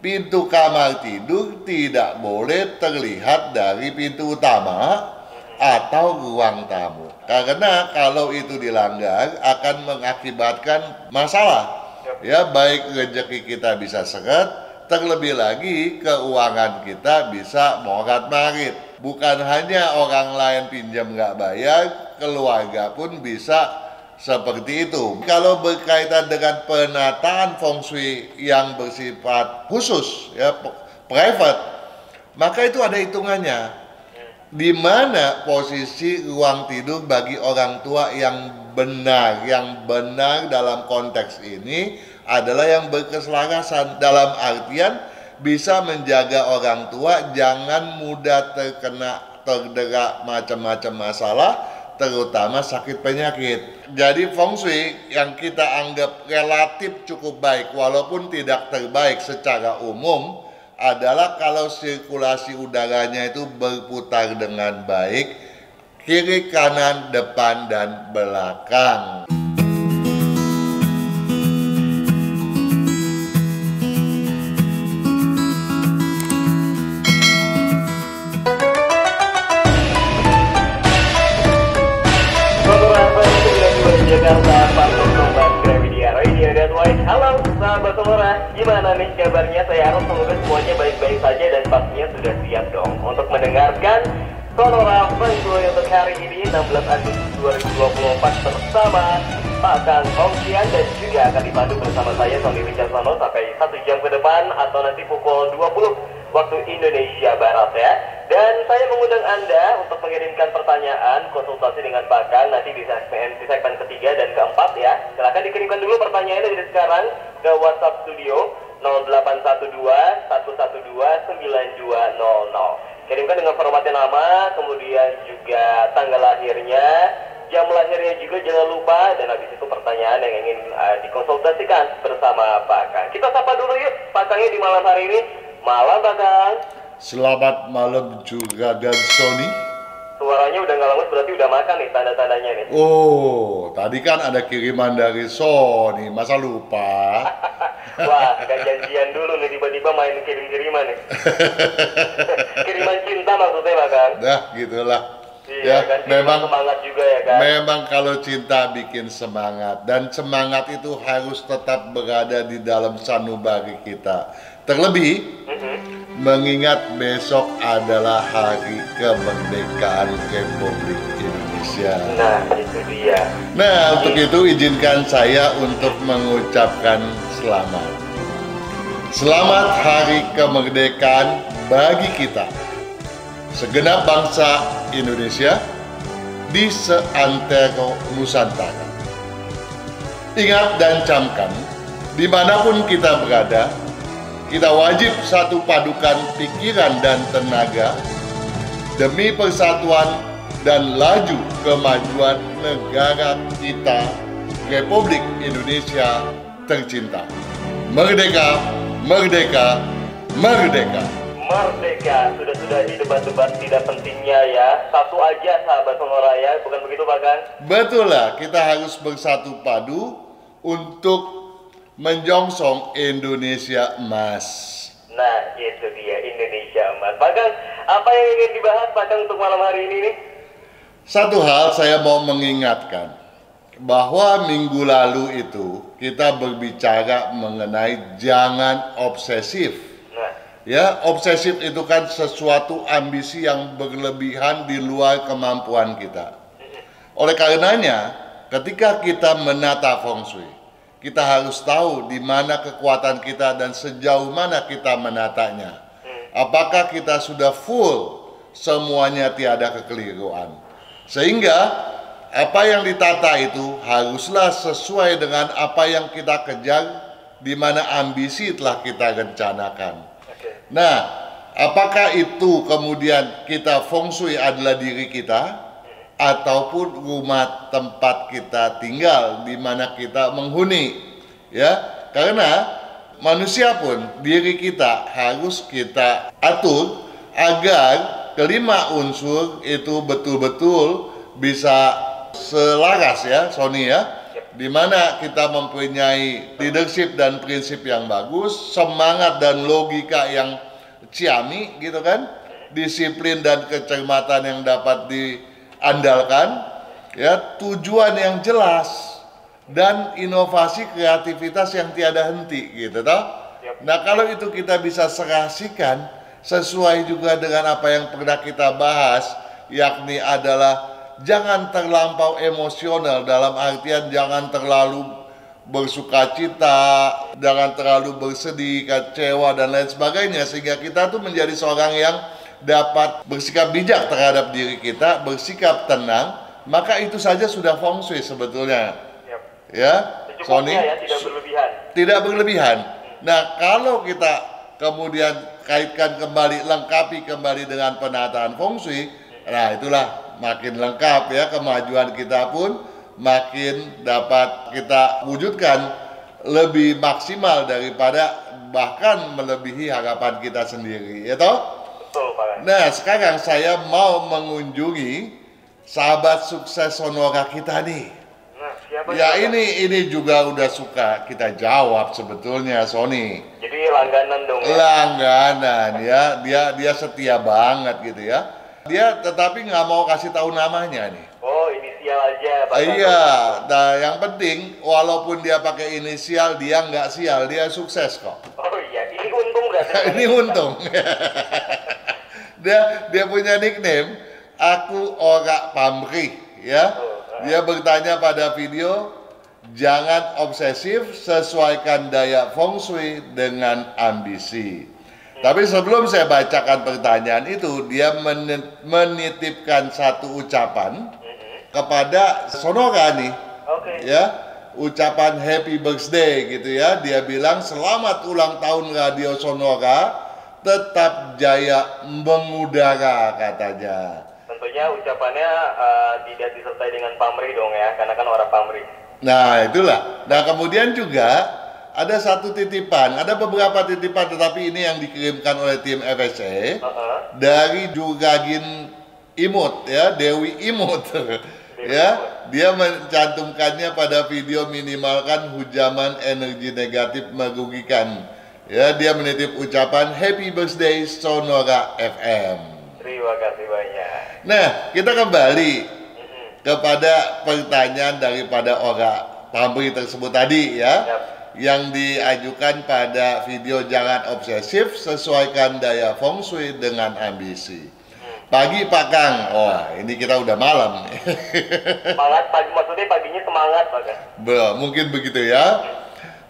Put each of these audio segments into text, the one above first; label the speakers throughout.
Speaker 1: pintu kamar tidur tidak boleh terlihat dari pintu utama atau ruang tamu. Karena kalau itu dilanggar akan mengakibatkan masalah. Ya, baik rezeki kita bisa seret, terlebih lagi keuangan kita bisa morat-marit. Bukan hanya orang lain pinjam nggak bayar, keluarga pun bisa seperti itu. Kalau berkaitan dengan penataan feng shui yang bersifat khusus, ya private, maka itu ada hitungannya. Di mana posisi ruang tidur bagi orang tua yang benar dalam konteks ini adalah yang berkeselarasan, dalam artian bisa menjaga orang tua jangan mudah terdera macam-macam masalah, terutama sakit penyakit. Jadi feng shui yang kita anggap relatif cukup baik walaupun tidak terbaik secara umum adalah kalau sirkulasi udaranya itu berputar dengan baik, kiri, kanan, depan, dan belakang.
Speaker 2: Halo sahabat Sonora, gimana nih kabarnya? Saya harap semoga semuanya baik-baik saja dan pastinya sudah siap dong untuk mendengarkan Sonora Feng Shui untuk hari ini 16 Agustus 2024 bersama Pak Kang Hongxian, dan juga akan dipandu bersama saya Sony Wicaksono sampai 1 jam ke depan atau nanti pukul 20 waktu Indonesia Barat ya. Dan saya mengundang Anda untuk mengirimkan pertanyaan konsultasi dengan Pak Kang nanti di segmen ketiga dan keempat ya. Silahkan dikirimkan dulu pertanyaannya dari sekarang ke WhatsApp studio 0812 112 9200. Kirimkan dengan formatnya nama, kemudian juga tanggal lahirnya, jam lahirnya juga jangan lupa, dan habis itu pertanyaan yang ingin dikonsultasikan bersama Pak Kang. Kita sapa dulu yuk Pak Kangnya di malam hari ini. Malam Pak Kang.
Speaker 1: Selamat malam juga dan Sony.
Speaker 2: Suaranya udah nggak lemes, berarti udah makan nih tanda-tandanya nih.
Speaker 1: Oh, tadi kan ada kiriman dari Sony, masa lupa?
Speaker 2: Wah, gak janjian dulu nih, tiba-tiba main kirim-kiriman nih. Kiriman cinta maksudnya Pak Kang?
Speaker 1: Nah, gitulah.
Speaker 2: Iya,
Speaker 1: Ya,
Speaker 2: kan
Speaker 1: memang
Speaker 2: semangat juga ya kan.
Speaker 1: Memang kalau cinta bikin semangat, dan semangat itu harus tetap berada di dalam sanubari kita. Terlebih mengingat besok adalah hari kemerdekaan Republik Indonesia.
Speaker 2: Nah, itu dia.
Speaker 1: Nah, untuk itu izinkan saya untuk mengucapkan selamat. Selamat Hari Kemerdekaan bagi kita, segenap bangsa Indonesia di seantero Nusantara. Ingat dan camkan, dimanapun kita berada, kita wajib satu padukan pikiran dan tenaga demi persatuan dan laju kemajuan negara kita, Republik Indonesia tercinta. Merdeka, merdeka, merdeka.
Speaker 2: Merdeka, sudah di debat-debat tidak pentingnya ya. Satu aja sahabat Sonora ya, bukan begitu Pak Kang?
Speaker 1: Betul lah, kita harus bersatu padu untuk menyongsong Indonesia emas.
Speaker 2: Nah, itu dia Indonesia emas. Pak Kang, apa yang ingin dibahas Pak Kang untuk malam hari ini nih?
Speaker 1: Satu hal saya mau mengingatkan, bahwa minggu lalu itu kita berbicara mengenai jangan obsesif.
Speaker 2: Nah,
Speaker 1: Ya, obsesif itu kan sesuatu ambisi yang berlebihan di luar kemampuan kita. Oleh karenanya, ketika kita menata feng shui, kita harus tahu di mana kekuatan kita dan sejauh mana kita menatanya. Apakah kita sudah full, semuanya tiada kekeliruan. Sehingga apa yang ditata itu haruslah sesuai dengan apa yang kita kejar, di mana ambisi telah kita rencanakan. Nah, apakah itu kemudian kita feng shui adalah diri kita, ataupun rumah tempat kita tinggal di mana kita menghuni, ya? Karena manusia pun diri kita harus kita atur agar kelima unsur itu betul-betul bisa selaras ya, Sony ya. di mana kita mempunyai leadership dan prinsip yang bagus, semangat dan logika yang ciamik gitu kan, disiplin dan kecermatan yang dapat diandalkan, ya, tujuan yang jelas dan inovasi kreativitas yang tiada henti gitu toh. Nah, kalau itu kita bisa serasikan sesuai juga dengan apa yang pernah kita bahas, yakni adalah jangan terlampau emosional, dalam artian jangan terlalu bersukacita, jangan terlalu bersedih, kecewa dan lain sebagainya, sehingga kita tuh menjadi seorang yang dapat bersikap bijak terhadap diri kita, bersikap tenang, maka itu saja sudah feng shui sebetulnya. Ya, Sony,
Speaker 2: ya, tidak berlebihan.
Speaker 1: Tidak berlebihan. Nah, kalau kita kemudian kaitkan kembali, lengkapi kembali dengan penataan feng shui, nah itulah makin lengkap ya, kemajuan kita pun makin dapat kita wujudkan lebih maksimal daripada bahkan melebihi harapan kita sendiri, ya toh?
Speaker 2: Betul, Pak.
Speaker 1: Nah, sekarang saya mau mengunjungi sahabat sukses Sonora kita nih.
Speaker 2: Nah, siapa
Speaker 1: Ya,
Speaker 2: siapa?
Speaker 1: ini juga udah suka kita jawab sebetulnya, Sony.
Speaker 2: Jadi langganan dong ya?
Speaker 1: Langganan ya, dia setia banget gitu ya. Dia tetapi nggak mau kasih tahu namanya nih.
Speaker 2: Oh, inisial aja, Pak.
Speaker 1: Iya, nah yang penting walaupun dia pakai inisial, dia nggak sial, dia sukses kok.
Speaker 2: Oh iya, ini untung berarti.
Speaker 1: Ini untung. dia punya nickname, aku Ora Pamrih ya. Dia bertanya pada video, jangan obsesif, sesuaikan daya feng shui dengan ambisi. Tapi sebelum saya bacakan pertanyaan itu, dia menitipkan satu ucapan kepada Sonora nih, ya, ucapan happy birthday gitu ya. Dia bilang selamat ulang tahun Radio Sonora, tetap jaya mengudara katanya.
Speaker 2: Tentunya ucapannya tidak disertai dengan pamrih dong ya, karena kan orang pamrih.
Speaker 1: Nah itulah. Nah kemudian juga ada satu titipan, ada beberapa titipan, tetapi ini yang dikirimkan oleh tim FSC dari Juragin Imut ya, Dewi Imut. Ya, dia mencantumkannya pada video minimalkan hujaman energi negatif merugikan. Ya, dia menitip ucapan happy birthday Sonora FM.
Speaker 2: Terima kasih banyak.
Speaker 1: Nah, kita kembali kepada pertanyaan daripada Ora Pamrih tersebut tadi ya. Yang diajukan pada video jangan obsesif, sesuaikan daya feng shui dengan ambisi. Pagi Pak Kang, wah ini kita udah malam.
Speaker 2: Semangat pagi, maksudnya paginya semangat Pak Kang.
Speaker 1: Mungkin begitu ya.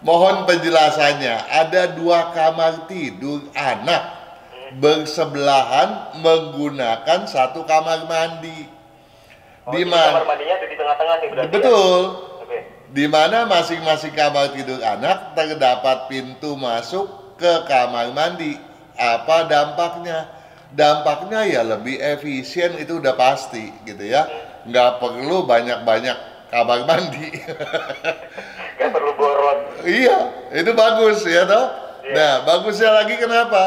Speaker 1: Mohon penjelasannya, ada 2 kamar tidur anak bersebelahan menggunakan 1 kamar mandi.
Speaker 2: Di kamar mandinya ada di tengah-tengah nih berarti.
Speaker 1: Betul.
Speaker 2: Ya?
Speaker 1: Di mana masing-masing kamar tidur anak terdapat pintu masuk ke kamar mandi. Apa dampaknya? Dampaknya ya lebih efisien, itu udah pasti gitu ya. Nggak perlu banyak-banyak kamar mandi.
Speaker 2: Nggak perlu boros.
Speaker 1: Iya, itu bagus ya toh. Nah, bagusnya lagi kenapa?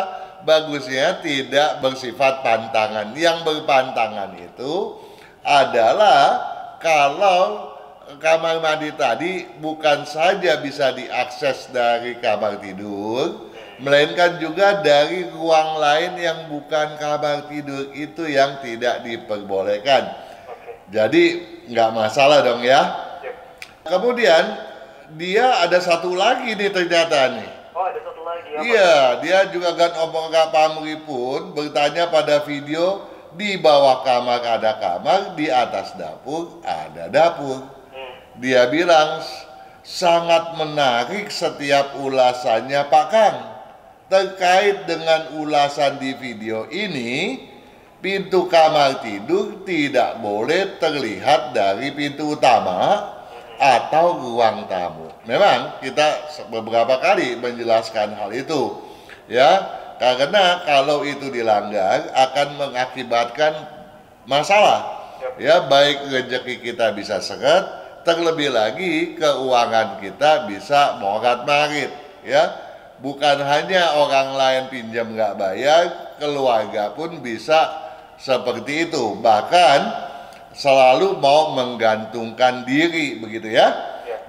Speaker 1: Bagusnya tidak bersifat pantangan. Yang berpantangan itu adalah kalau kamar mandi tadi bukan saja bisa diakses dari kamar tidur, melainkan juga dari ruang lain yang bukan kamar tidur, itu yang tidak diperbolehkan. Jadi nggak masalah dong ya. Kemudian dia ada satu lagi nih ternyata nih.
Speaker 2: Oh, ada satu lagi apa?
Speaker 1: Iya, dia juga kan Ora Pamrih pun bertanya pada video, di bawah kamar ada kamar, di atas dapur ada dapur. Dia bilang sangat menarik setiap ulasannya Pak Kang. Terkait dengan ulasan di video ini, pintu kamar tidur tidak boleh terlihat dari pintu utama atau ruang tamu. Memang kita beberapa kali menjelaskan hal itu, ya, karena kalau itu dilanggar akan mengakibatkan masalah, ya, baik rezeki kita bisa seret, terlebih lagi keuangan kita bisa morat-marit, ya. Bukan hanya orang lain pinjam nggak bayar, keluarga pun bisa seperti itu. Bahkan selalu mau menggantungkan diri, begitu ya.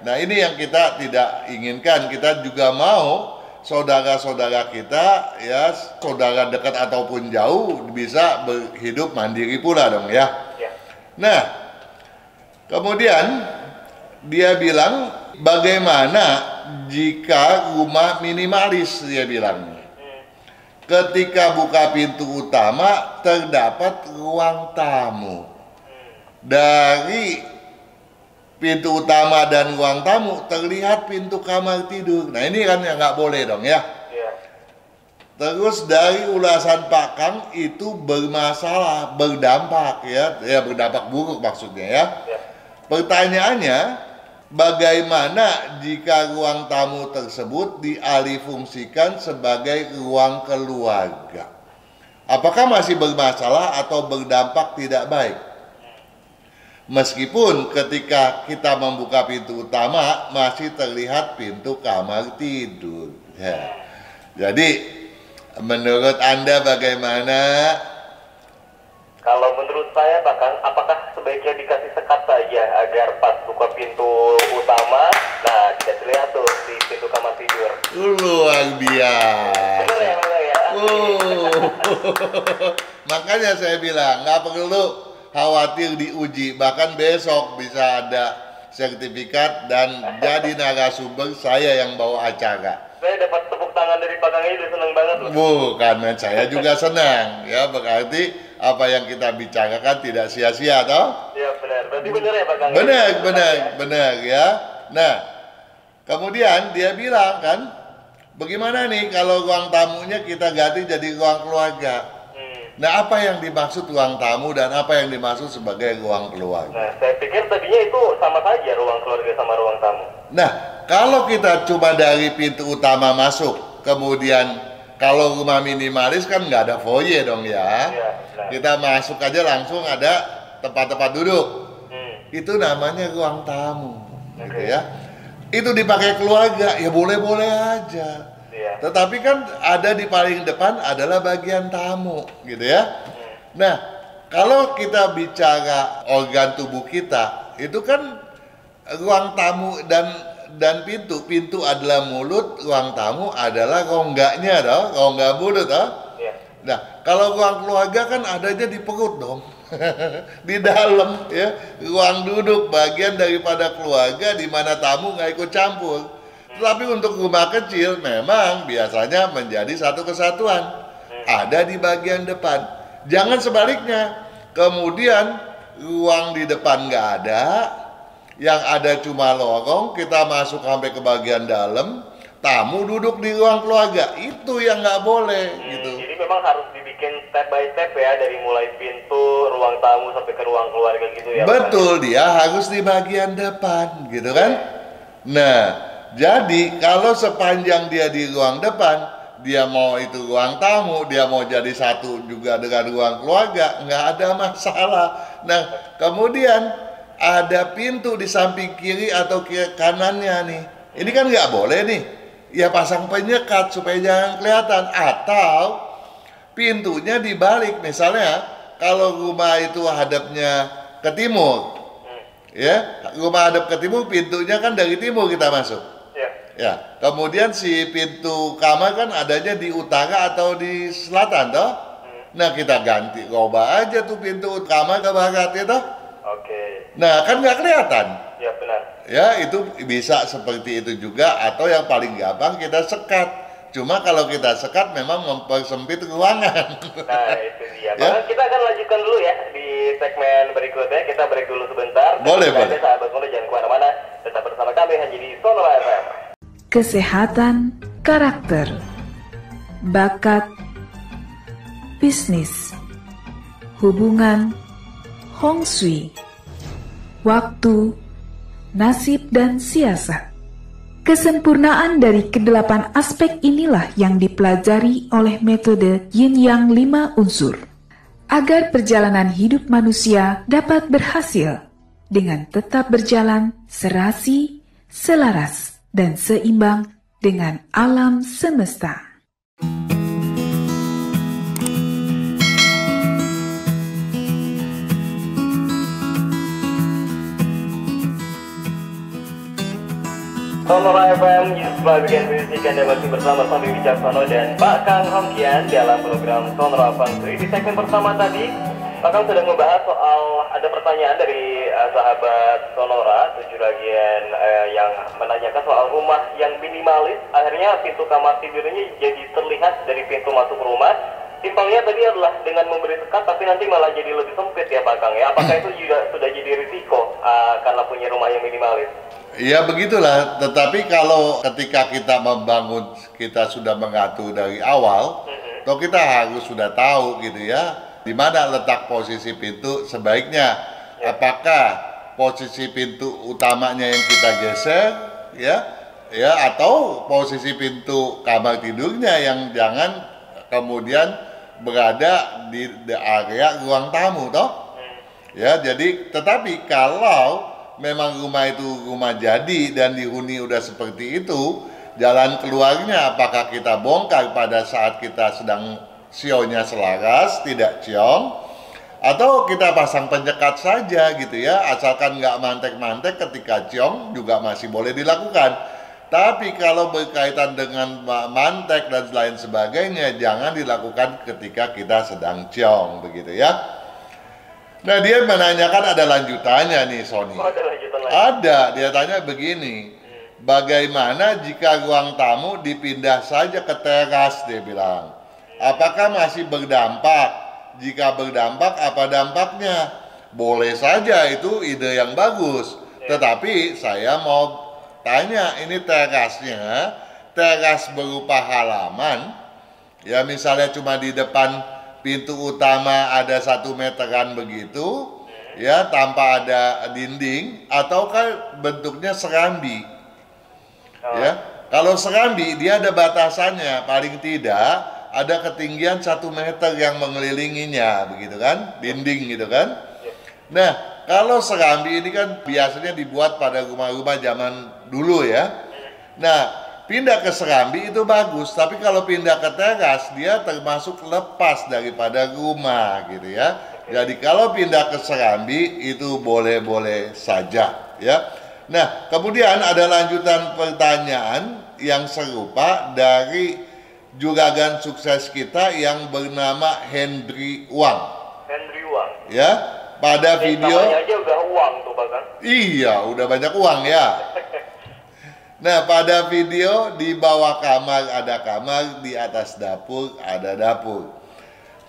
Speaker 1: Nah ini yang kita tidak inginkan. Kita juga mau saudara-saudara kita, ya saudara dekat ataupun jauh, bisa hidup mandiri pula dong ya.
Speaker 2: Ya.
Speaker 1: Nah, kemudian dia bilang, bagaimana jika rumah minimalis, dia bilang. Ketika buka pintu utama, terdapat ruang tamu. Dari pintu utama dan ruang tamu, terlihat pintu kamar tidur. Nah ini kan yang nggak boleh dong ya. Terus dari ulasan Pak Kang itu bermasalah, berdampak ya, berdampak buruk maksudnya ya. Pertanyaannya, bagaimana jika ruang tamu tersebut dialihfungsikan sebagai ruang keluarga? Apakah masih bermasalah atau berdampak tidak baik? Meskipun ketika kita membuka pintu utama masih terlihat pintu kamar tidur. Ya. Jadi menurut Anda bagaimana?
Speaker 2: Kalau menurut saya, Pak Kang, apakah sebaiknya dikasih sekat saja agar pas buka pintu utama, nah bisa terlihat tuh di pintu kamar tidur.
Speaker 1: Luar biasa.
Speaker 2: Benar ya, Pak ya?
Speaker 1: Makanya saya bilang nggak perlu khawatir diuji, bahkan besok bisa ada sertifikat dan jadi narasumber saya yang bawa acara.
Speaker 2: Saya dapat tepuk tangan dari Pak Kang ini udah seneng banget loh.
Speaker 1: Bukan, saya juga senang ya, berarti apa yang kita bicarakan tidak sia-sia toh?
Speaker 2: Iya benar, berarti benar ya Pak Kang?
Speaker 1: Benar ya. Nah, kemudian dia bilang kan, bagaimana nih kalau ruang tamunya kita ganti jadi ruang keluarga? Nah, apa yang dimaksud ruang tamu dan apa yang dimaksud sebagai ruang keluarga?
Speaker 2: Nah, saya pikir tadinya itu sama saja ruang keluarga sama ruang tamu.
Speaker 1: Nah, kalau kita cuma dari pintu utama masuk, kemudian kalau rumah minimalis kan nggak ada foyer dong ya.
Speaker 2: Iya,
Speaker 1: kita masuk aja langsung ada tempat-tempat duduk. Itu namanya ruang tamu, gitu ya. Itu dipakai keluarga, ya boleh-boleh aja. Tetapi kan ada di paling depan adalah bagian tamu, gitu ya. Nah, kalau kita bicara organ tubuh kita, itu kan ruang tamu dan pintu adalah mulut, ruang tamu adalah rongganya, rongga mulut, Nah, kalau ruang keluarga kan adanya di perut dong, di dalam ya, ruang duduk bagian daripada keluarga di mana tamu nggak ikut campur. Tapi untuk rumah kecil memang biasanya menjadi satu kesatuan, ada di bagian depan. Jangan sebaliknya, kemudian ruang di depan nggak ada, yang ada cuma lorong, kita masuk sampai ke bagian dalam, tamu duduk di ruang keluarga, itu yang nggak boleh gitu.
Speaker 2: Jadi memang harus dibikin step by step ya, dari mulai pintu, ruang tamu sampai ke ruang keluarga gitu ya.
Speaker 1: Betul, dia harus di bagian depan gitu kan. Nah, jadi kalau sepanjang dia di ruang depan, dia mau itu ruang tamu, dia mau jadi satu juga dengan ruang keluarga, nggak ada masalah. Nah, kemudian ada pintu di samping kiri atau kanannya nih. Ini kan nggak boleh nih. Ya pasang penyekat supaya jangan kelihatan. Atau pintunya dibalik. Misalnya kalau rumah itu hadapnya ke timur, ya rumah hadap ke timur, pintunya kan dari timur kita masuk. Ya, kemudian si pintu kamar kan adanya di utara atau di selatan toh. Nah kita ganti, ubah aja tuh pintu kamar ke barat ya toh. Nah kan nggak kelihatan.
Speaker 2: Ya benar.
Speaker 1: Ya itu bisa seperti itu juga, atau yang paling gampang kita sekat. Cuma kalau kita sekat memang mempersempit ruangan.
Speaker 2: Nah itu dia. Ya? Kita akan lanjutkan dulu ya di segmen berikutnya. Kita break dulu sebentar.
Speaker 1: Boleh.
Speaker 2: Sahabat Sonora jangan kemana-mana. Tetap bersama kami hanya di Sonora FM.
Speaker 3: Kesehatan karakter, bakat, bisnis, hubungan, Hong Shui, waktu, nasib dan siasat. Kesempurnaan dari kedelapan aspek inilah yang dipelajari oleh metode Yin Yang 5 unsur, agar perjalanan hidup manusia dapat berhasil dengan tetap berjalan serasi, selaras, dan seimbang dengan alam semesta.
Speaker 2: Sonora FM, Yusuf Bagian Musik, Anda masih bersama Sambil Wicaksono dan Pak Kang Hongkian dalam program Sonora Feng Shui. Di segmen pertama tadi, Pak Kang sudah membahas soal ada pertanyaan dari sahabat Sonora, 7 bagian yang menanyakan soal rumah yang minimalis. Akhirnya pintu kamar tidurnya jadi terlihat dari pintu masuk rumah. Simpelnya tadi adalah dengan memberi sekat, tapi nanti malah jadi lebih sempit ya Pak Kang ya. Apakah itu juga sudah jadi risiko karena punya rumah yang minimalis?
Speaker 1: Ya begitulah, tetapi kalau ketika kita membangun, kita sudah mengatur dari awal, toh kita harus sudah tahu gitu ya, di mana letak posisi pintu sebaiknya. Apakah posisi pintu utamanya yang kita geser, ya, atau posisi pintu kamar tidurnya yang jangan kemudian berada di area ruang tamu, toh? Ya, jadi tetapi kalau memang rumah itu rumah jadi dan dihuni udah seperti itu, jalan keluarnya apakah kita bongkar pada saat kita sedang sionya selaras, tidak ciong, atau kita pasang penyekat saja gitu ya, asalkan nggak mantek-mantek ketika ciong juga masih boleh dilakukan. Tapi kalau berkaitan dengan mantek dan lain sebagainya, jangan dilakukan ketika kita sedang ciong, begitu ya. Nah, dia menanyakan ada lanjutannya nih, Sony.
Speaker 2: Oh, ada lanjutan lagi?
Speaker 1: Ada, dia tanya begini, bagaimana jika ruang tamu dipindah saja ke teras, dia bilang. Apakah masih berdampak? Jika berdampak, apa dampaknya? Boleh saja, itu ide yang bagus. Tetapi saya mau tanya, ini terasnya, teras berupa halaman, ya misalnya cuma di depan pintu utama ada 1 meteran begitu, ya tanpa ada dinding, ataukah bentuknya serambi? Ya, kalau serambi dia ada batasannya, paling tidak ada ketinggian 1 meter yang mengelilinginya, begitu kan, dinding gitu kan. Nah, kalau serambi ini kan biasanya dibuat pada rumah-rumah zaman dulu ya. Nah, pindah ke serambi itu bagus, tapi kalau pindah ke teras dia termasuk lepas daripada rumah gitu ya. Jadi kalau pindah ke serambi itu boleh-boleh saja ya. Nah, kemudian ada lanjutan pertanyaan yang serupa dari juragan sukses kita yang bernama Hendry Wang.
Speaker 2: Hendry Wang.
Speaker 1: Ya, pada video
Speaker 2: namanya aja udah uang tuh Pak.
Speaker 1: Iya, udah banyak uang ya. Nah, pada video di bawah kamar ada kamar, di atas dapur ada dapur.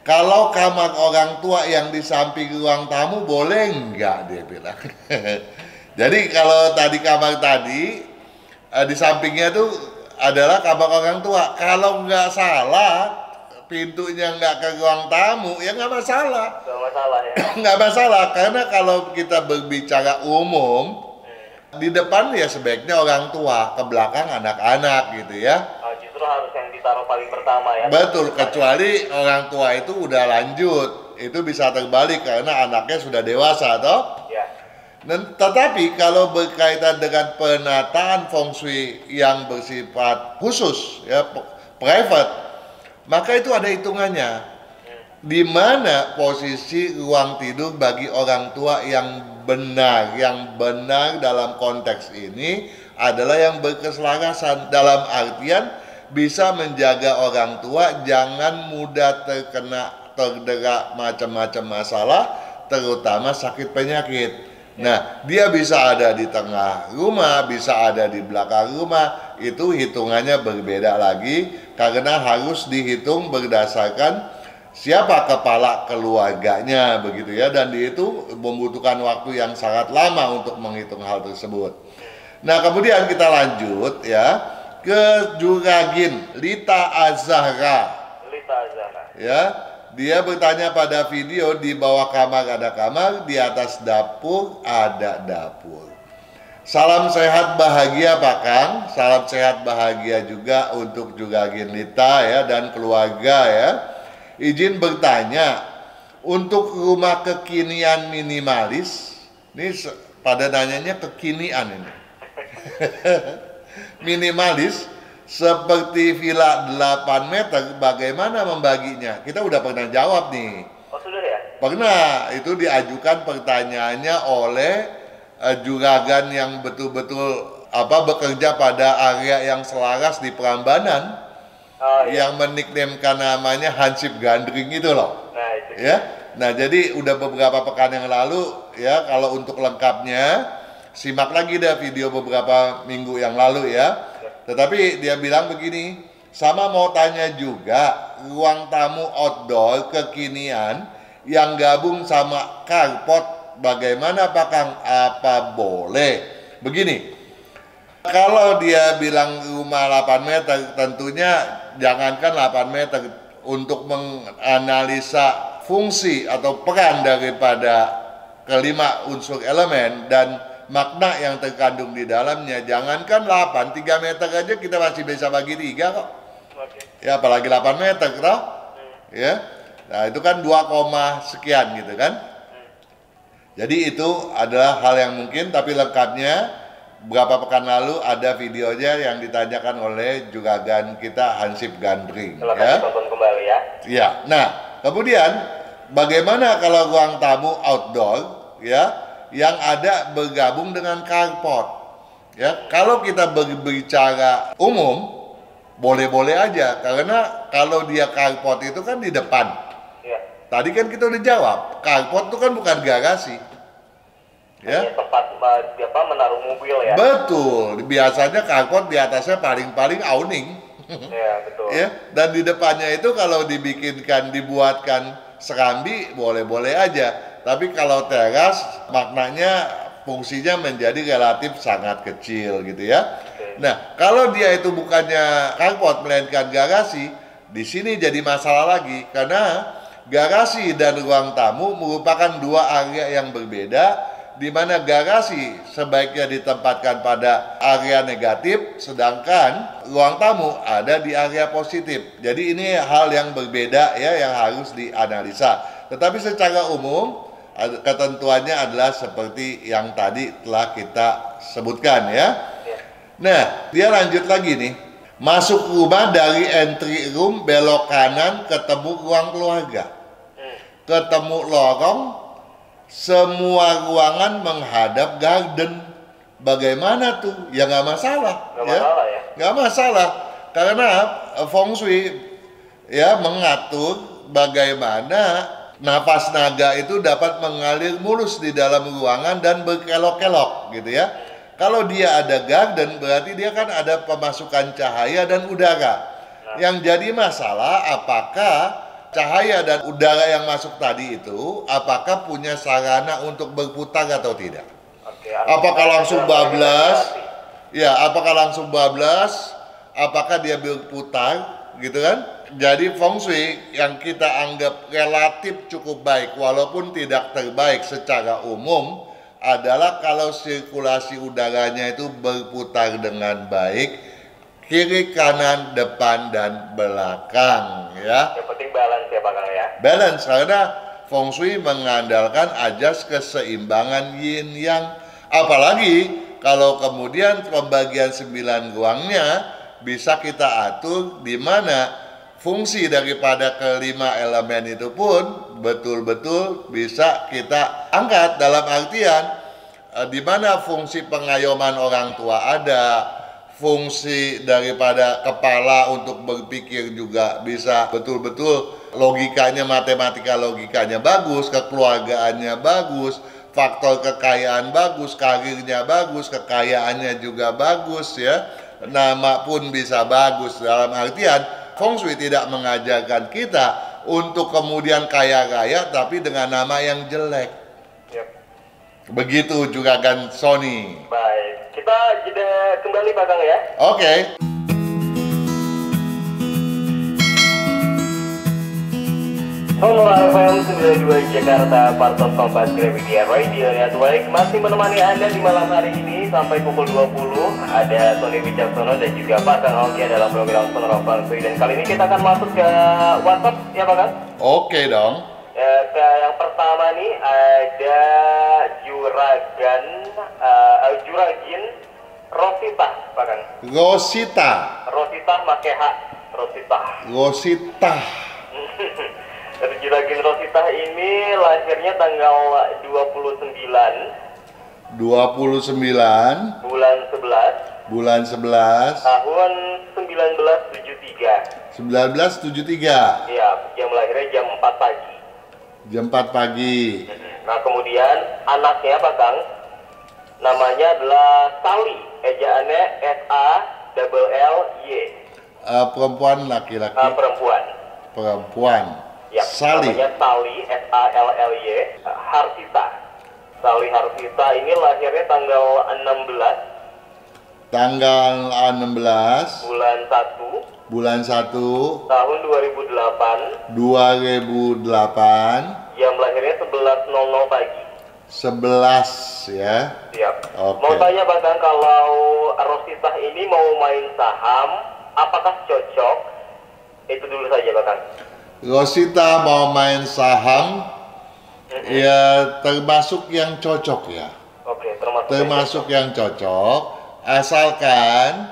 Speaker 1: Kalau kamar orang tua yang di samping ruang tamu boleh enggak, dia bilang. Jadi kalau tadi kamar tadi di sampingnya tuh adalah kamar orang tua. Kalau nggak salah pintunya nggak ke ruang tamu, ya nggak masalah.
Speaker 2: Nggak masalah ya.
Speaker 1: Nggak masalah, karena kalau kita berbicara umum, di depan ya sebaiknya orang tua, ke belakang anak-anak gitu ya.
Speaker 2: Oh, justru harus yang ditaruh paling pertama ya.
Speaker 1: Betul, kecuali orang tua itu udah lanjut, itu bisa terbalik karena anaknya sudah dewasa toh.
Speaker 2: Ya.
Speaker 1: Dan tetapi kalau berkaitan dengan penataan feng shui yang bersifat khusus ya, private, maka itu ada hitungannya. Di mana posisi ruang tidur bagi orang tua yang benar dalam konteks ini adalah yang berkeselarasan, dalam artian bisa menjaga orang tua jangan mudah terdera macam-macam masalah, terutama sakit penyakit. Nah, dia bisa ada di tengah rumah, bisa ada di belakang rumah, itu hitungannya berbeda lagi karena harus dihitung berdasarkan siapa kepala keluarganya begitu ya, dan itu membutuhkan waktu yang sangat lama untuk menghitung hal tersebut. Nah, kemudian kita lanjut ya ke Juragin Lita Azahra.
Speaker 2: Lita Azahra.
Speaker 1: Ya, dia bertanya pada video di bawah kamar ada kamar, di atas dapur ada dapur. Salam sehat bahagia Pak Kang, salam sehat bahagia juga untuk Juragin Lita ya dan keluarga ya. Izin bertanya, untuk rumah kekinian minimalis, ini pada nanyanya kekinian ini, minimalis seperti villa 8 meter, bagaimana membaginya? Kita udah pernah jawab nih.
Speaker 2: Oh sudah ya?
Speaker 1: Pernah, itu diajukan pertanyaannya oleh juragan yang betul-betul bekerja pada area yang selaras di Prambanan, yang meniknamekan namanya Hansip Gandring itu loh.
Speaker 2: Nah, itu.
Speaker 1: Ya. Nah, jadi udah beberapa pekan yang lalu ya, kalau untuk lengkapnya simak lagi dah video beberapa minggu yang lalu ya. Tetapi dia bilang begini, sama mau tanya juga, ruang tamu outdoor kekinian yang gabung sama carport bagaimana Pak Kang? Apa boleh? Begini, kalau dia bilang rumah 8 meter, tentunya jangankan 8 meter, untuk menganalisa fungsi atau peran daripada kelima unsur elemen dan makna yang terkandung di dalamnya, jangankan 8, 3 meter aja kita masih bisa bagi 3 kok. Ya, apalagi 8 meter, toh? Ya. Nah, itu kan 2, sekian gitu kan. Jadi itu adalah hal yang mungkin, tapi lengkapnya beberapa pekan lalu ada videonya yang ditanyakan oleh juragan kita Hansip Gandring.
Speaker 2: Silahkan
Speaker 1: Ya.
Speaker 2: ditonton kembali ya.
Speaker 1: Ya. Nah, kemudian bagaimana kalau ruang tamu outdoor ya yang ada bergabung dengan carport? Ya, kalau kita berbicara umum boleh-boleh aja, karena kalau dia carport itu kan di depan.
Speaker 2: Iya.
Speaker 1: Tadi kan kita udah jawab, carport itu kan bukan garasi. Ya.
Speaker 2: Ini tempat menaruh mobil ya.
Speaker 1: Betul, biasanya carport di atasnya paling-paling awning.
Speaker 2: Iya, betul.
Speaker 1: Ya, dan di depannya itu kalau dibuatkan serambi boleh-boleh aja. Tapi kalau teras maknanya fungsinya menjadi relatif sangat kecil gitu ya. Nah, kalau dia itu bukannya carport melainkan garasi, di sini jadi masalah lagi karena garasi dan ruang tamu merupakan dua area yang berbeda, di mana garasi sebaiknya ditempatkan pada area negatif, sedangkan ruang tamu ada di area positif. Jadi ini hal yang berbeda ya, yang harus dianalisa. Tetapi secara umum ketentuannya adalah seperti yang tadi telah kita sebutkan ya. Nah, dia lanjut lagi nih. Masuk rumah dari entry room belok kanan ketemu ruang keluarga. Ketemu lorong, semua ruangan menghadap garden. Bagaimana tuh? Ya nggak masalah.
Speaker 2: Masalah ya.
Speaker 1: Nggak masalah. Karena Feng Shui ya mengatur bagaimana nafas naga itu dapat mengalir mulus di dalam ruangan dan berkelok-kelok gitu ya. Kalau dia ada garden berarti dia kan ada pemasukan cahaya dan udara. Yang jadi masalah apakah cahaya dan udara yang masuk tadi itu apakah punya sarana untuk berputar atau tidak? Apakah langsung bablas? Ya, apakah langsung bablas? Apakah dia berputar gitu kan? Jadi Feng Shui yang kita anggap relatif cukup baik walaupun tidak terbaik secara umum adalah kalau sirkulasi udaranya itu berputar dengan baik, kiri, kanan, depan, dan belakang ya.
Speaker 2: Yang penting balance ya Pak Kang ya.
Speaker 1: Balance, karena Feng Shui mengandalkan ajas keseimbangan yin yang. Apalagi kalau kemudian pembagian 9 ruangnya bisa kita atur di mana fungsi daripada kelima elemen itu pun betul-betul bisa kita angkat, dalam artian di mana fungsi pengayoman orang tua ada, fungsi daripada kepala untuk berpikir juga bisa betul-betul logikanya, matematika logikanya bagus, kekeluargaannya bagus, faktor kekayaan bagus, karirnya bagus, kekayaannya juga bagus ya, nama pun bisa bagus. Dalam artian Feng Shui tidak mengajarkan kita untuk kemudian kaya raya tapi dengan nama yang jelek. Begitu juga kan Sony.
Speaker 2: Baik, kita jeda kembali Pak Kang ya.
Speaker 1: Oke.
Speaker 2: Sonora FM 92 Jakarta, part of Kompas Gramedia Radio Network masih menemani Anda di malam hari ini sampai pukul 20. Ada Sony Wicaksono dan juga Pak Kang Okia dalam program Sonora Feng Shui. Dan kali ini kita akan masuk ke WhatsApp ya Pak Kang?
Speaker 1: Oke dong.
Speaker 2: Yang pertama nih ada Juragin Rosita Pak Kang.
Speaker 1: Rosita
Speaker 2: Pakai H.
Speaker 1: Rosita.
Speaker 2: Juragin Rosita ini lahirnya tanggal 29
Speaker 1: 29
Speaker 2: bulan 11
Speaker 1: bulan 11
Speaker 2: tahun 1973.
Speaker 1: 1973
Speaker 2: Iya, jam lahirnya jam 4 pagi.
Speaker 1: jam 4 pagi.
Speaker 2: Nah, kemudian anaknya Pak Kang, namanya adalah Sali, ejaannya SALLY.
Speaker 1: Perempuan laki-laki?
Speaker 2: Perempuan.
Speaker 1: Perempuan.
Speaker 2: Ya,
Speaker 1: Sali.
Speaker 2: namanya Sali, SALLY, Harsita. Sali Harsita ini lahirnya tanggal 16
Speaker 1: Tanggal 16
Speaker 2: bulan 1
Speaker 1: bulan 1
Speaker 2: tahun 2008.
Speaker 1: 2008
Speaker 2: Jam lahirnya 11.00 pagi.
Speaker 1: 11 ya.
Speaker 2: Siap.
Speaker 1: Oke.
Speaker 2: Mau tanya Bang Kang, kalau Rosita ini mau main saham, apakah cocok? Itu dulu saja Bang Kang.
Speaker 1: Rosita mau main saham, ya termasuk yang cocok ya.
Speaker 2: Oke,
Speaker 1: Termasuk yang cocok, asalkan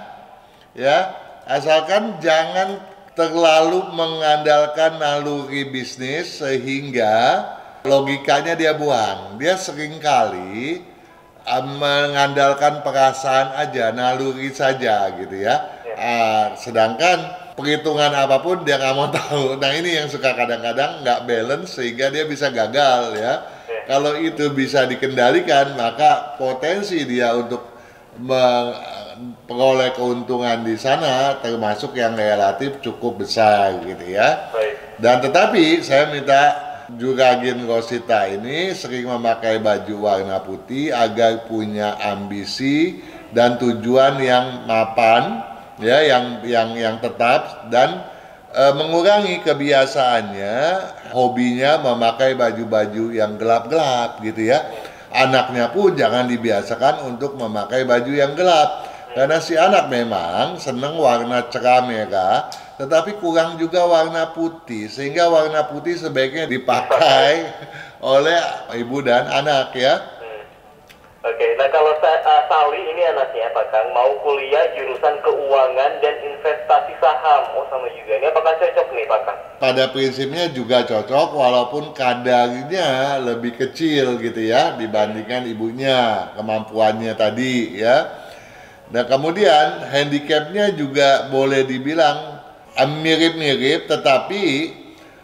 Speaker 1: jangan terlalu mengandalkan naluri bisnis sehingga logikanya dia buang. Dia seringkali mengandalkan perasaan aja, naluri saja gitu ya. Sedangkan perhitungan apapun dia nggak mau tahu. Nah ini yang suka kadang-kadang nggak balance sehingga dia bisa gagal ya. Kalau itu bisa dikendalikan, maka potensi dia untuk memperoleh keuntungan di sana termasuk yang relatif cukup besar gitu ya. Dan tetapi saya minta Juragin Rosita ini sering memakai baju warna putih agar punya ambisi dan tujuan yang mapan ya, yang tetap, dan mengurangi kebiasaannya, hobinya memakai baju-baju yang gelap-gelap gitu ya. Anaknya pun jangan dibiasakan untuk memakai baju yang gelap, karena si anak memang seneng warna cerah merah, tetapi kurang juga warna putih, sehingga warna putih sebaiknya dipakai oleh ibu dan anak ya.
Speaker 2: Oke, nah kalau Sali ini anaknya Pak Kang mau kuliah jurusan keuangan dan investasi saham. Oh sama juga, ini apakah cocok nih Pak Kang?
Speaker 1: Pada prinsipnya juga cocok, walaupun kadarnya lebih kecil gitu ya dibandingkan ibunya, kemampuannya tadi ya. Nah kemudian handicapnya juga boleh dibilang mirip-mirip, tetapi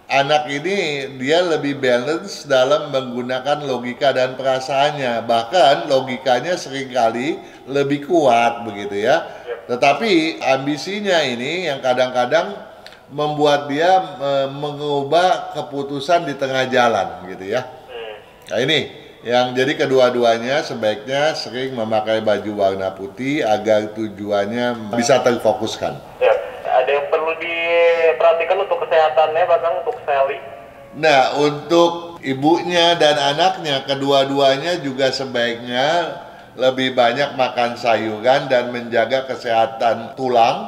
Speaker 1: anak ini dia lebih balance dalam menggunakan logika dan perasaannya. Bahkan logikanya seringkali lebih kuat begitu ya. Tetapi ambisinya ini yang kadang-kadang membuat dia mengubah keputusan di tengah jalan gitu ya. Nah ini yang jadi kedua-duanya sebaiknya sering memakai baju warna putih agar tujuannya bisa terfokuskan.
Speaker 2: Ya. Ada yang perlu diperhatikan untuk kesehatannya Pak Kang, untuk Sally?
Speaker 1: Nah, untuk ibunya dan anaknya, kedua-duanya juga sebaiknya lebih banyak makan sayuran dan menjaga kesehatan tulang,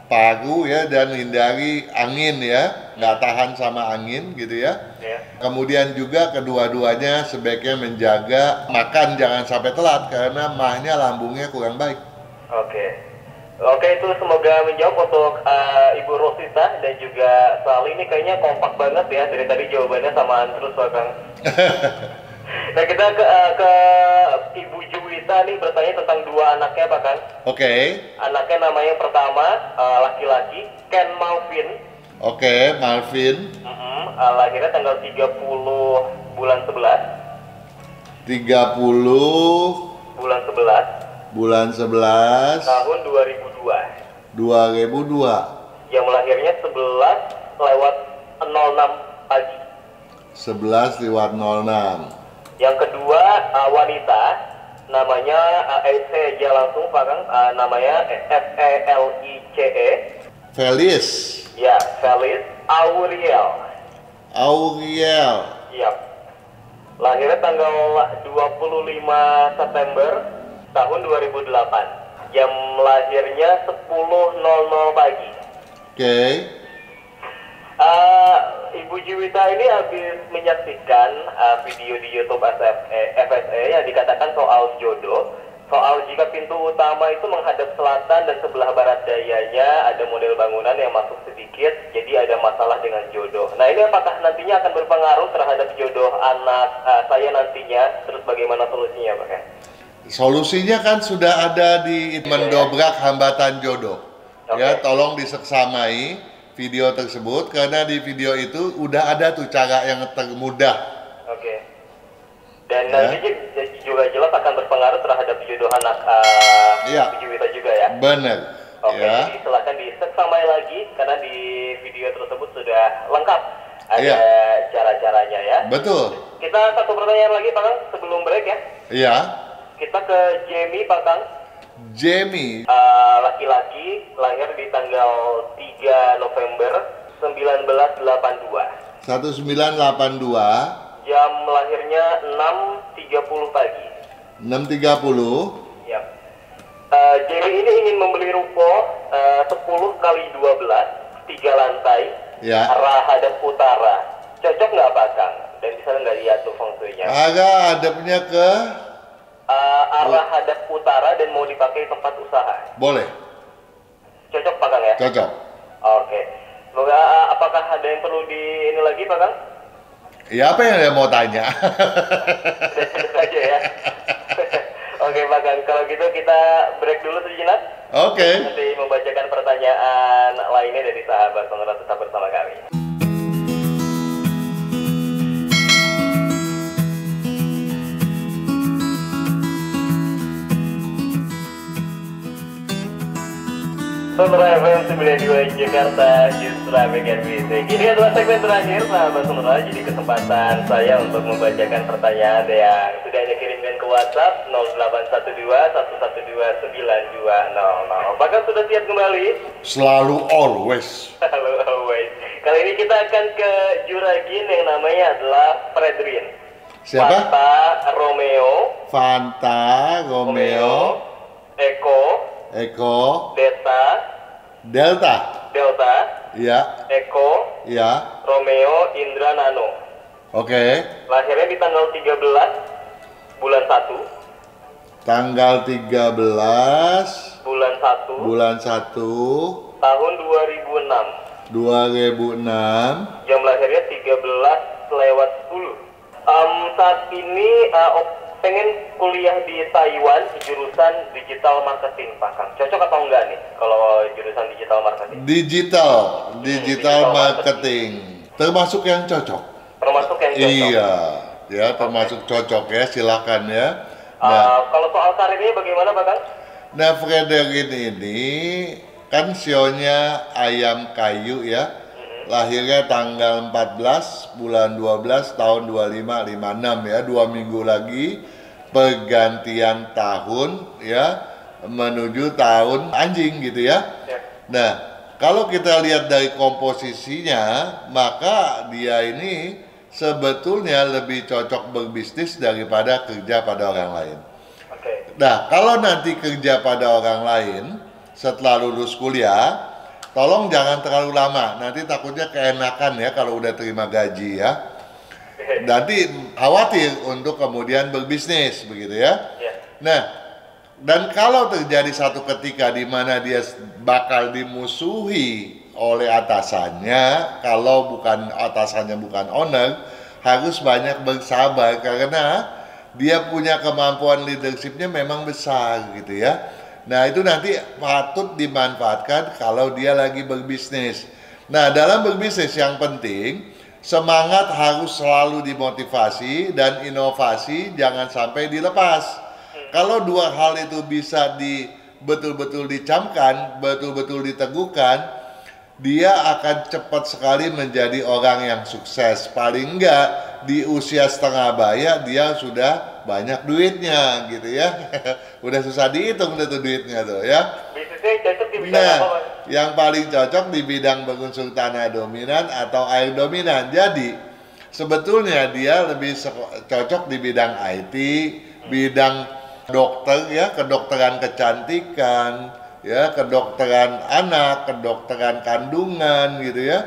Speaker 1: paru ya, dan hindari angin ya, nggak tahan sama angin gitu ya. Kemudian juga kedua-duanya sebaiknya menjaga makan jangan sampai telat karena mahnya lambungnya kurang baik.
Speaker 2: Oke, itu semoga menjawab untuk Ibu Rosita dan juga Sali. Ini kayaknya kompak banget ya, dari tadi jawabannya samaan terus Pak Kang. Nah kita ke Ibu Juwita nih bertanya tentang dua anaknya Pak Kang.
Speaker 1: Oke.
Speaker 2: Anaknya namanya pertama laki-laki Ken Malvin.
Speaker 1: Oke, Malvin.
Speaker 2: Lahirnya tanggal 30 bulan 11.
Speaker 1: 30 bulan 11
Speaker 2: tahun 2002. Yang lahirnya 11:06 pagi.
Speaker 1: 11:06.
Speaker 2: Yang kedua wanita, namanya saya aja langsung Pak Kang, namanya FELICE.
Speaker 1: Felis.
Speaker 2: Ya, Felis Auriel. Iya. Lahirnya tanggal 25 September tahun 2008. Jam lahirnya 10.00 pagi.
Speaker 1: Oke.
Speaker 2: Ibu Juwita ini habis menyaksikan video di YouTube FSE yang dikatakan soal jodoh. Soal jika pintu utama itu menghadap selatan dan sebelah barat dayanya ada model bangunan yang masuk sedikit, jadi ada masalah dengan jodoh. Nah ini apakah nantinya akan berpengaruh terhadap jodoh anak saya nantinya? Terus bagaimana solusinya Pak?
Speaker 1: Solusinya kan sudah ada di mendobrak hambatan jodoh. Ya, tolong diseksamai video tersebut karena di video itu udah ada tuh cara yang termudah.
Speaker 2: Oke. Dan nanti juga jelas akan berpengaruh terhadap jodoh anak Bu Juwita juga ya.
Speaker 1: Benar.
Speaker 2: Oke, jadi silakan diseksamai lagi karena di video tersebut sudah lengkap ada cara-caranya ya.
Speaker 1: Betul.
Speaker 2: Kita satu pertanyaan lagi Pak Kang sebelum break ya.
Speaker 1: Iya.
Speaker 2: Kita ke Jamie Pak Kang.
Speaker 1: Jamie.
Speaker 2: Laki-laki lahir di tanggal 3 November 1982.
Speaker 1: 1982.
Speaker 2: Jam lahirnya 6.30 pagi.
Speaker 1: 6.30.
Speaker 2: Ya. Jamie ini ingin membeli ruko 10 kali 12, 3 lantai, arah hadap utara. Cocok nggak Pak Kang? Dan di sana nggak lihat tuh feng shui-nya.
Speaker 1: Agak hadapnya ke
Speaker 2: arah hadap utara dan mau dipakai tempat usaha.
Speaker 1: boleh.
Speaker 2: Cocok Pak Kang ya?
Speaker 1: Cocok.
Speaker 2: Oke. Semoga apakah ada yang perlu di ini lagi Pak Kang?
Speaker 1: Ya, apa yang dia mau tanya?
Speaker 2: Sudah aja ya. Oke Pak Kang, kalau gitu kita break dulu sejenak.
Speaker 1: Oke.
Speaker 2: Nanti membacakan pertanyaan lainnya dari sahabat sonora, tetap bersama kami. Sonora FM 92 Jakarta, Justra Megan Music. Ini adalah segmen terakhir sahabat Sonora. Jadi kesempatan saya untuk membacakan pertanyaan yang sudah Anda kirimkan ke WhatsApp 0812 112 920. Apakah sudah siap kembali?
Speaker 1: Selalu always.
Speaker 2: Halo always. Kali ini kita akan ke juragin yang namanya adalah Fredrin.
Speaker 1: Siapa?
Speaker 2: Fanta Romeo
Speaker 1: Eko
Speaker 2: Delta
Speaker 1: Iya.
Speaker 2: Eko
Speaker 1: Iya.
Speaker 2: Romeo Indra Nano.
Speaker 1: Oke.
Speaker 2: Lahirnya di tanggal 13 bulan 1
Speaker 1: Tanggal 13
Speaker 2: bulan 1 tahun 2006. Jam lahirnya 13:10. Saat ini pengen kuliah di Taiwan jurusan digital marketing Pak Kang. Cocok atau enggak nih kalau jurusan digital marketing?
Speaker 1: Digital marketing. Termasuk yang cocok.
Speaker 2: Termasuk yang cocok.
Speaker 1: Iya, ya termasuk cocok ya, silakan ya.
Speaker 2: Kalau soal karirnya bagaimana Pak Kang?
Speaker 1: Nah, Fredrin ini kan sionya ayam kayu ya. Lahirnya tanggal 14 bulan 12 tahun 2556 ya, 2 minggu lagi pergantian tahun ya menuju tahun anjing gitu ya. Nah, kalau kita lihat dari komposisinya, maka dia ini sebetulnya lebih cocok berbisnis daripada kerja pada orang lain. Nah, kalau nanti kerja pada orang lain setelah lulus kuliah, tolong jangan terlalu lama, nanti takutnya keenakan ya kalau udah terima gaji ya. Nanti khawatir untuk kemudian berbisnis begitu ya. Nah, dan kalau terjadi satu ketika di mana dia bakal dimusuhi oleh atasannya, kalau bukan atasannya bukan owner, harus banyak bersabar karena dia punya kemampuan leadershipnya memang besar gitu ya. Nah, itu nanti patut dimanfaatkan kalau dia lagi berbisnis. Nah, dalam berbisnis yang penting, semangat harus selalu dimotivasi dan inovasi jangan sampai dilepas. Kalau dua hal itu bisa betul-betul dicamkan, betul-betul diteguhkan, dia akan cepat sekali menjadi orang yang sukses. Paling enggak di usia setengah baya dia sudah banyak duitnya gitu ya. Udah susah dihitung tuh duitnya tuh ya.
Speaker 2: Bisnisnya cocok di bidang apa Mas?
Speaker 1: Yang paling cocok di bidang berunsur tanah dominan atau air dominan. Jadi sebetulnya dia lebih cocok di bidang IT, bidang dokter ya, kedokteran kecantikan ya, kedokteran anak, kedokteran kandungan gitu ya.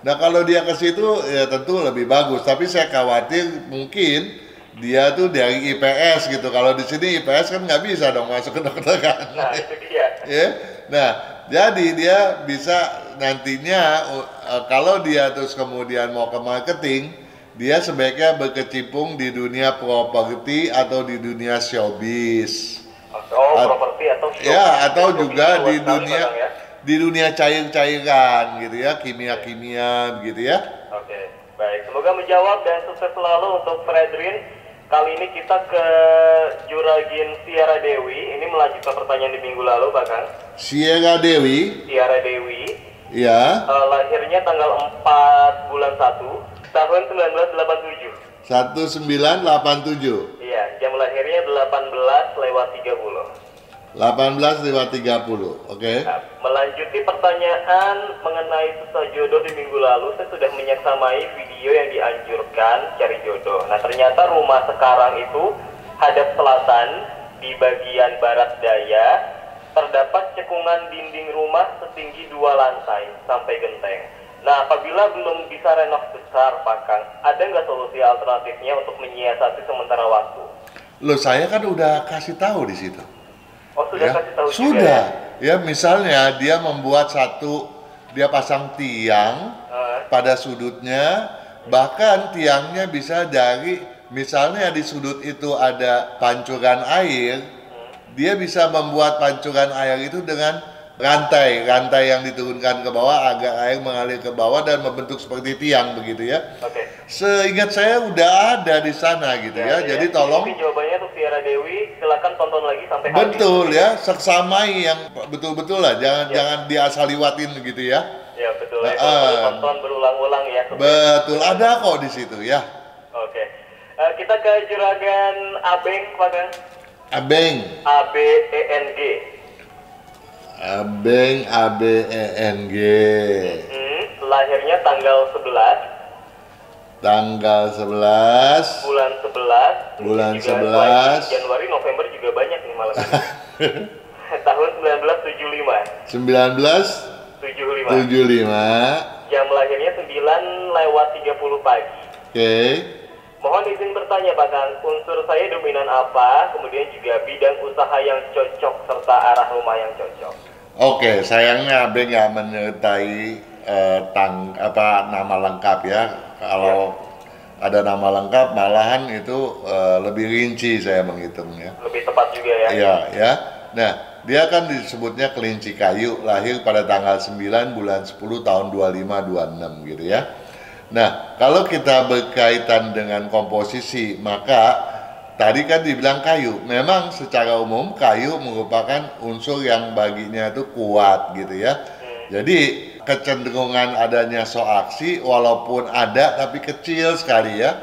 Speaker 1: Nah, kalau dia ke situ ya tentu lebih bagus, tapi saya khawatir mungkin dia tuh dari IPS gitu. Kalau di sini IPS kan nggak bisa dong masuk ke kedokteran.
Speaker 2: Nah, itu dia.
Speaker 1: Ya. Nah, jadi dia bisa nantinya kalau dia terus kemudian mau ke marketing, dia sebaiknya berkecimpung di dunia properti atau di dunia showbiz.
Speaker 2: Oh, properti atau showbiz.
Speaker 1: Ya, atau
Speaker 2: Showbiz
Speaker 1: juga
Speaker 2: luas
Speaker 1: di
Speaker 2: sekali,
Speaker 1: dunia
Speaker 2: Bang, ya.
Speaker 1: di dunia cair-cairan gitu ya, kimia-kimia gitu ya.
Speaker 2: Oke, baik. Semoga menjawab dan sukses selalu untuk Fredrin. Kali ini kita ke Juragin Tiara Dewi. Ini melanjutkan pertanyaan di minggu lalu, Pak Kang.
Speaker 1: Tiara Dewi,
Speaker 2: Tiara Dewi,
Speaker 1: ya,
Speaker 2: lahirnya tanggal 4 bulan 1 tahun 1987.
Speaker 1: 1987.
Speaker 2: Iya, jam lahirnya 18:30.
Speaker 1: 18:30, oke.
Speaker 2: Nah, melanjuti pertanyaan mengenai susah jodoh di minggu lalu, saya sudah menyaksamai video yang dianjurkan cari jodoh. Nah, ternyata rumah sekarang itu hadap selatan, di bagian barat daya, terdapat cekungan dinding rumah setinggi 2 lantai sampai genteng. Nah, apabila belum bisa renov besar, Pak Kang, ada nggak solusi alternatifnya untuk menyiasati sementara waktu?
Speaker 1: Loh, saya kan udah kasih tahu di situ.
Speaker 2: Oh, sudah
Speaker 1: Ya,
Speaker 2: kasih tahu juga
Speaker 1: sudah.
Speaker 2: ya?
Speaker 1: Ya, misalnya dia membuat dia pasang tiang pada sudutnya, bahkan tiangnya bisa dari, misalnya di sudut itu ada pancuran air, dia bisa membuat pancuran air itu dengan rantai yang diturunkan ke bawah agar air mengalir ke bawah dan membentuk seperti tiang begitu ya.
Speaker 2: Oke.
Speaker 1: Seingat saya udah ada di sana gitu ya. Jadi tolong.
Speaker 2: Mungkin jawabannya untuk Tiara Dewi, silakan tonton lagi sampai habis.
Speaker 1: Betul ya, seksamai yang betul-betul lah, jangan diasaliwatin begitu ya.
Speaker 2: Ya betul ya, kalau tonton berulang-ulang ya.
Speaker 1: Betul, ada kok di situ ya.
Speaker 2: Oke. Kita ke Juragan Abeng, Pak Kang.
Speaker 1: Abeng,
Speaker 2: ABENG.
Speaker 1: Abeng, ABENG.
Speaker 2: Lahirnya tanggal 11
Speaker 1: Tanggal 11
Speaker 2: bulan 11
Speaker 1: Bulan
Speaker 2: juga
Speaker 1: 11
Speaker 2: Januari, November juga banyak nih malam ini. Tahun 1975.
Speaker 1: 1975.
Speaker 2: Jam lahirnya 9:30 pagi.
Speaker 1: Oke.
Speaker 2: Mohon izin bertanya, Pak Kang, unsur saya dominan apa, kemudian juga bidang usaha yang cocok serta arah rumah yang cocok.
Speaker 1: Oke, sayangnya Abeng nggak menyertai nama lengkap ya. Kalau ada nama lengkap, malahan itu lebih rinci saya menghitungnya.
Speaker 2: Lebih tepat juga ya.
Speaker 1: Iya, ya. Nah, dia kan disebutnya kelinci kayu, lahir pada tanggal 9 bulan 10 tahun 2526 gitu ya. Nah, kalau kita berkaitan dengan komposisi, maka tadi kan dibilang kayu. Memang secara umum kayu merupakan unsur yang baginya itu kuat gitu ya. Jadi kecenderungan adanya soaksi walaupun ada tapi kecil sekali ya.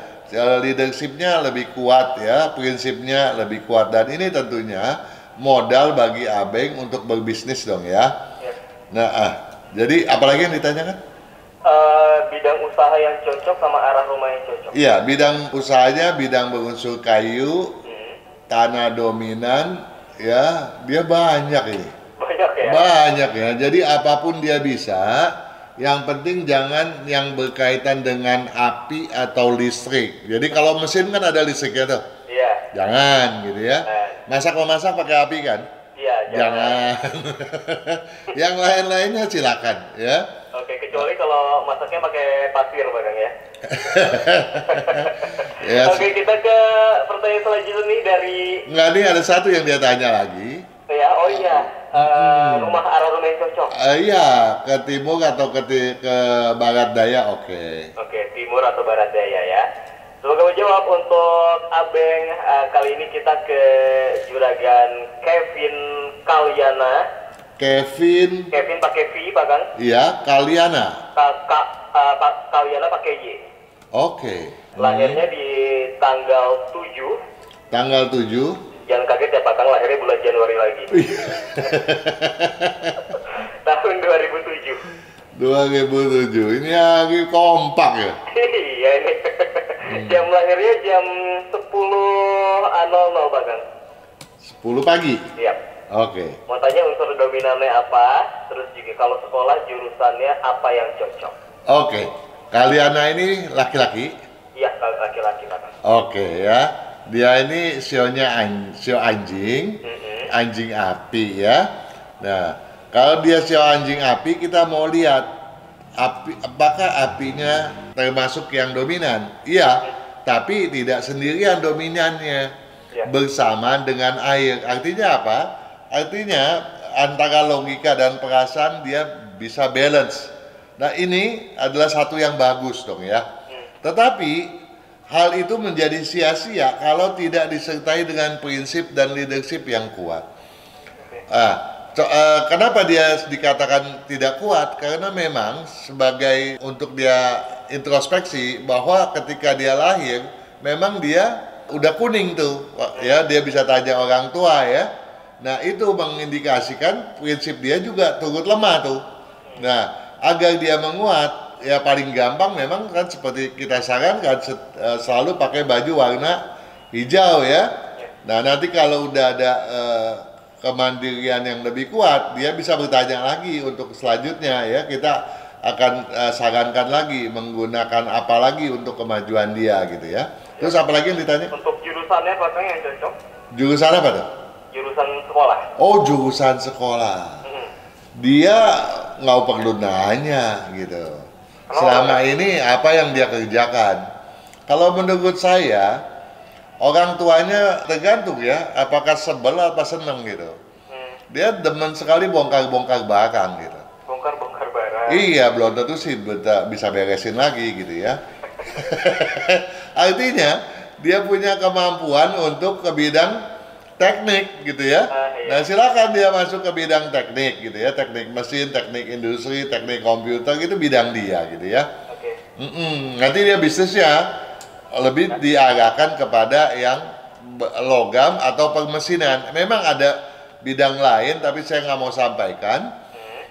Speaker 1: Leadershipnya lebih kuat ya, prinsipnya lebih kuat, dan ini tentunya modal bagi Abeng untuk berbisnis dong ya. Nah, jadi apalagi yang ditanyakan?
Speaker 2: Bidang usaha yang cocok sama arah rumah yang cocok.
Speaker 1: Iya, bidang usahanya bidang berunsur kayu, tanah dominan, ya dia banyak ini.
Speaker 2: Banyak ya?
Speaker 1: Banyak ya, jadi apapun dia bisa, yang penting jangan yang berkaitan dengan api atau listrik. Jadi kalau mesin kan ada listriknya tuh.
Speaker 2: Iya.
Speaker 1: Jangan gitu ya. Memasak pakai api kan?
Speaker 2: Iya,
Speaker 1: Jangan. Yang lain-lainnya silakan ya.
Speaker 2: Oke, kecuali kalau masaknya pakai pasir, Bang ya.
Speaker 1: Ya,
Speaker 2: Oke, kita ke pertanyaan selanjutnya nih dari
Speaker 1: Enggak, nih ada satu yang dia tanya lagi.
Speaker 2: ya, arah rumah yang cocok.
Speaker 1: Iya, ke timur atau ke barat daya, oke.
Speaker 2: Oke, timur atau barat daya ya. Semoga menjawab untuk Abeng. Kali ini kita ke Juragan Kevin Kalyana.
Speaker 1: Kevin
Speaker 2: pakai V, Pak Kang.
Speaker 1: Iya, Kalyana.
Speaker 2: Kalyana pakai Y.
Speaker 1: Oke.
Speaker 2: Lahirnya di tanggal 7.
Speaker 1: Tanggal 7.
Speaker 2: Jangan kaget ya, Pak Kang, lahirnya bulan Januari lagi. Tahun 2007.
Speaker 1: 2007. Ini lagi kompak ya.
Speaker 2: Iya ini. Jam lahirnya jam 10.00, Pak Kang.
Speaker 1: 10 pagi.
Speaker 2: Iya.
Speaker 1: Oke.
Speaker 2: Mau tanya unsur dominannya apa, terus juga kalau sekolah jurusannya apa yang cocok.
Speaker 1: Oke. Kalyana ini laki-laki?
Speaker 2: Iya, laki-laki, Pak Kang.
Speaker 1: Oke ya. Dia ini sionya sio anjing, anjing api ya. Nah, kalau dia sio anjing api, kita mau lihat apakah apinya termasuk yang dominan? Iya, tapi tidak sendirian dominannya,
Speaker 2: Ya.
Speaker 1: bersamaan dengan air. Artinya apa? Artinya antara logika dan perasaan dia bisa balance. Nah, ini adalah satu yang bagus dong ya. Tetapi hal itu menjadi sia-sia kalau tidak disertai dengan prinsip dan leadership yang kuat. Kenapa dia dikatakan tidak kuat? Karena memang sebagai untuk dia introspeksi bahwa ketika dia lahir memang dia udah kuning tuh, ya dia bisa tanya orang tua ya. Nah itu mengindikasikan prinsip dia juga turut lemah tuh. Nah agar dia menguat ya paling gampang memang kan seperti kita sarankan selalu pakai baju warna hijau ya. Nah nanti kalau udah ada kemandirian yang lebih kuat, dia bisa bertanya lagi untuk selanjutnya ya. Kita akan sarankan lagi menggunakan apa lagi untuk kemajuan dia gitu ya. Terus apalagi yang ditanya?
Speaker 2: Untuk jurusannya apakah yang cocok?
Speaker 1: Jurusan apa tuh?
Speaker 2: Jurusan sekolah.
Speaker 1: Oh jurusan sekolah. Dia nggak perlu nanya gitu. Selama ini apa yang dia kerjakan? Kalau menurut saya orang tuanya tergantung ya, apakah sebel apa seneng gitu. Dia demen sekali bongkar-bongkar barang gitu.
Speaker 2: Bongkar-bongkar barang.
Speaker 1: Iya, belum tentu sih bisa beresin lagi gitu ya. Artinya dia punya kemampuan untuk ke bidang teknik gitu ya.
Speaker 2: Iya.
Speaker 1: Nah silakan dia masuk ke bidang teknik gitu ya, teknik mesin, teknik industri, teknik komputer gitu bidang dia gitu ya.
Speaker 2: Oke.
Speaker 1: Nanti dia bisnisnya lebih diarahkan kepada yang logam atau permesinan. Memang ada bidang lain tapi saya nggak mau sampaikan.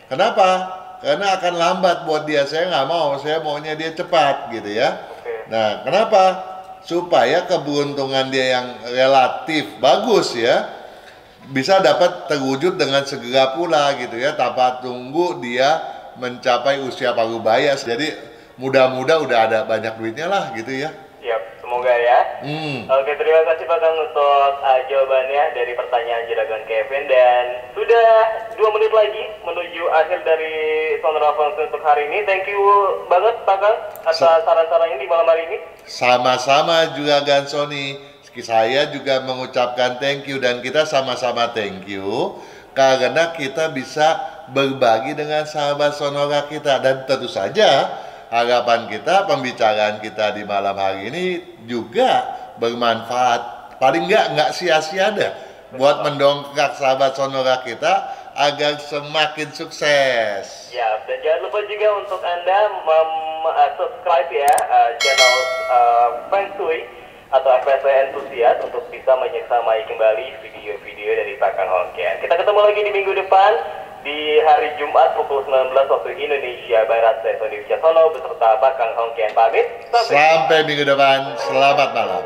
Speaker 1: Kenapa? Karena akan lambat buat dia. Saya nggak mau, saya maunya dia cepat gitu ya. Nah kenapa? Supaya keberuntungan dia yang relatif bagus ya bisa dapat terwujud dengan segera pula gitu ya, tanpa tunggu dia mencapai usia parubaya. Jadi muda-muda udah ada banyak duitnya lah gitu ya.
Speaker 2: Siap, semoga ya. Oke, terima kasih Pak Kang untuk jawabannya dari pertanyaan Juragan Kevin. Dan sudah 2 menit lagi menuju akhir dari Sonora Function untuk hari ini. Thank you banget Pak Kang atas saran-sarannya di malam hari ini.
Speaker 1: Sama-sama Juragan Sony. Saya juga mengucapkan thank you dan kita sama-sama thank you karena kita bisa berbagi dengan sahabat Sonora kita. Dan tentu saja harapan kita, pembicaraan kita di malam hari ini juga bermanfaat. Paling nggak sia-sia deh buat mendongkrak sahabat Sonora kita agar semakin sukses.
Speaker 2: Ya, dan jangan lupa juga untuk Anda subscribe ya channel Feng Shui atau FSC Enthusiast untuk bisa menyertai kembali video-video dari Pak Kang Hongkian. Kita ketemu lagi di minggu depan di hari Jumat pukul 19 waktu Indonesia Barat. Saya Tony Wicaksono beserta Pak Kang Hongkian pamit.
Speaker 1: Sampai minggu depan, selamat malam.